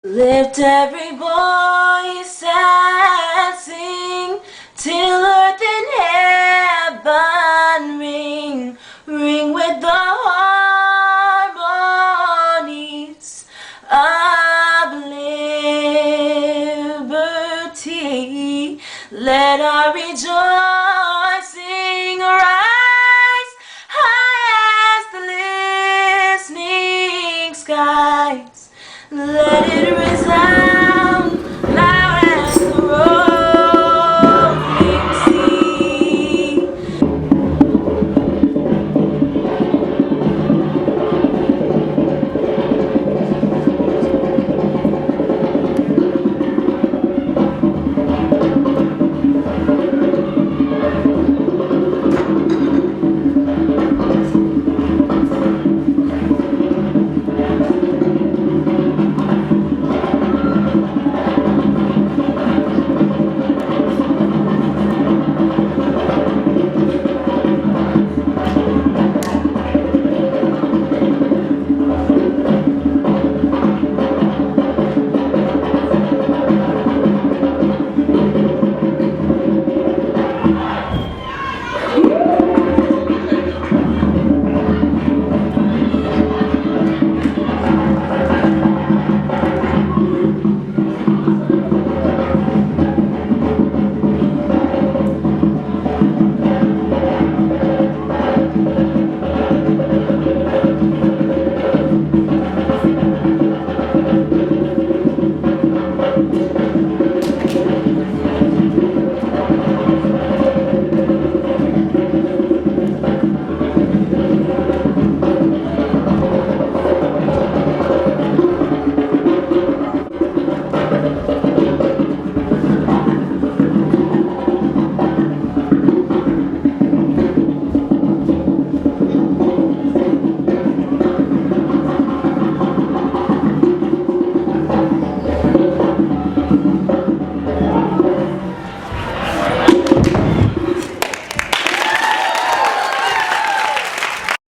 Lift every voice and sing till earth and heaven ring, ring with the harmonies of liberty. Let our rejoicing rise high as the listening skies. Let it resound loud as the rolling sea.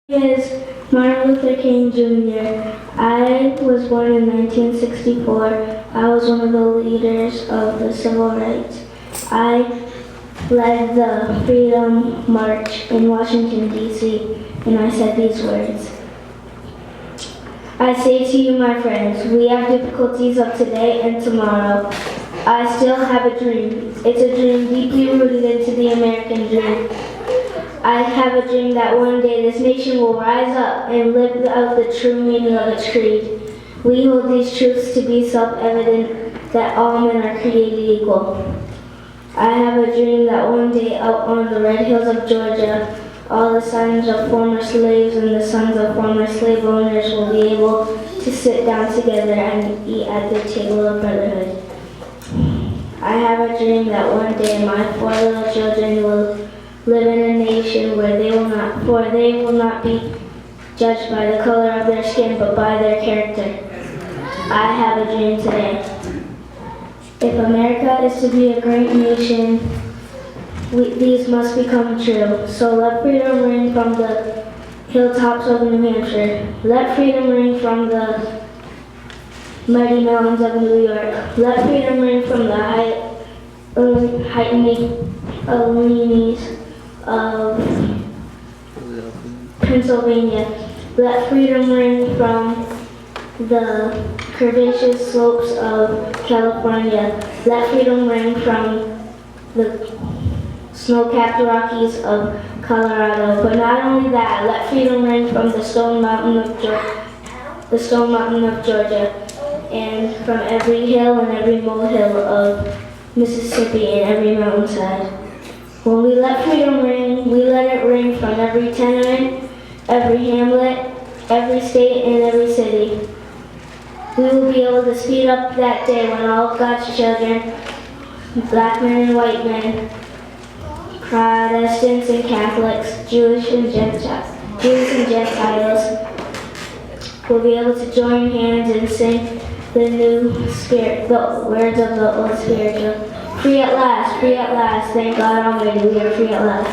Is Martin Luther King Jr. I was born in 1964. I was one of the leaders of the civil rights. I led the Freedom March in Washington, D.C., and I said these words. I say to you, my friends, we have difficulties of today and tomorrow. I still have a dream. It's a dream deeply rooted into the American dream. I have a dream that one day this nation will rise up and live out the true meaning of its creed. We hold these truths to be self-evident, that all men are created equal. I have a dream that one day out on the red hills of Georgia, all the sons of former slaves and the sons of former slave owners will be able to sit down together and eat at the table of brotherhood. I have a dream that one day my 4 little children will live in a nation where they will not be judged by the color of their skin, but by their character. I have a dream today. If America is to be a great nation, these must become true. So let freedom ring from the hilltops of New Hampshire. Let freedom ring from the mighty mountains of New York. Let freedom ring from the heightening leanies of Pennsylvania. Let freedom ring from the curvaceous slopes of California. Let freedom ring from the snow-capped Rockies of Colorado. But not only that, let freedom ring from the Stone Mountain of Georgia, and from every hill and every molehill of Mississippi and every mountainside. When we let freedom ring, we let it ring from every tenement, every hamlet, every state, and every city. We will be able to speed up that day when all of God's children, black men and white men, Protestants and Catholics, Jews and Gentiles, will be able to join hands and sing the words of the old spiritual. Free at last, thank God Almighty, we are free at last.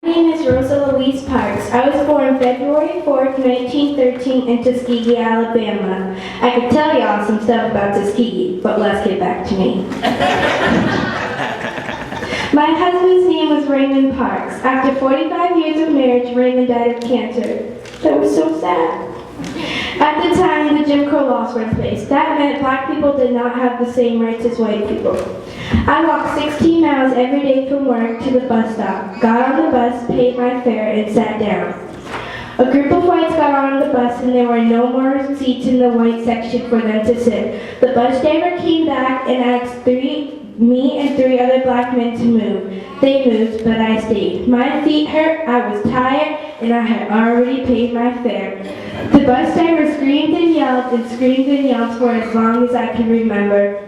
My name is Rose Louise Parks. I was born February 4th, 1913 in Tuskegee, Alabama. I could tell y'all some stuff about Tuskegee, but let's get back to me. My husband's name was Raymond Parks. After 45 years of marriage, Raymond died of cancer. That was so sad. At the time, the Jim Crow laws were in place. That meant black people did not have the same rights as white people. I walked 16 miles every day from work to the bus stop, got on the bus, paid my fare, and sat down. A group of whites got on the bus and there were no more seats in the white section for them to sit. The bus driver came back and asked me and three other black men to move. They moved, but I stayed. My feet hurt, I was tired, and I had already paid my fare. The bus driver screamed and yelled for as long as I can remember.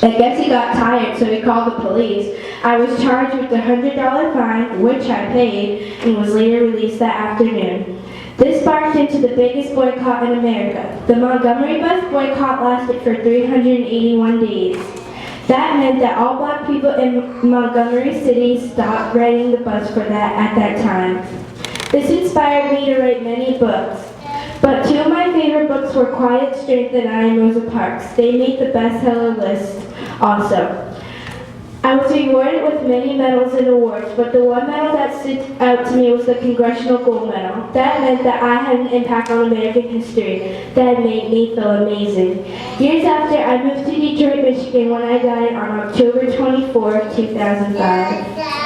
I guess he got tired, so he called the police. I was charged with a $100 fine, which I paid, and was later released that afternoon. This sparked into the biggest boycott in America. The Montgomery bus boycott lasted for 381 days. That meant that all black people in Montgomery City stopped riding the bus for that at that time. This inspired me to write many books. But two of my favorite books were Quiet Strength and I Am Rosa Parks. They made the bestseller list also. I was rewarded with many medals and awards, but the one medal that stood out to me was the Congressional Gold Medal. That meant that I had an impact on American history that made me feel amazing. Years after, I moved to Detroit, Michigan when I died on October 24, 2005.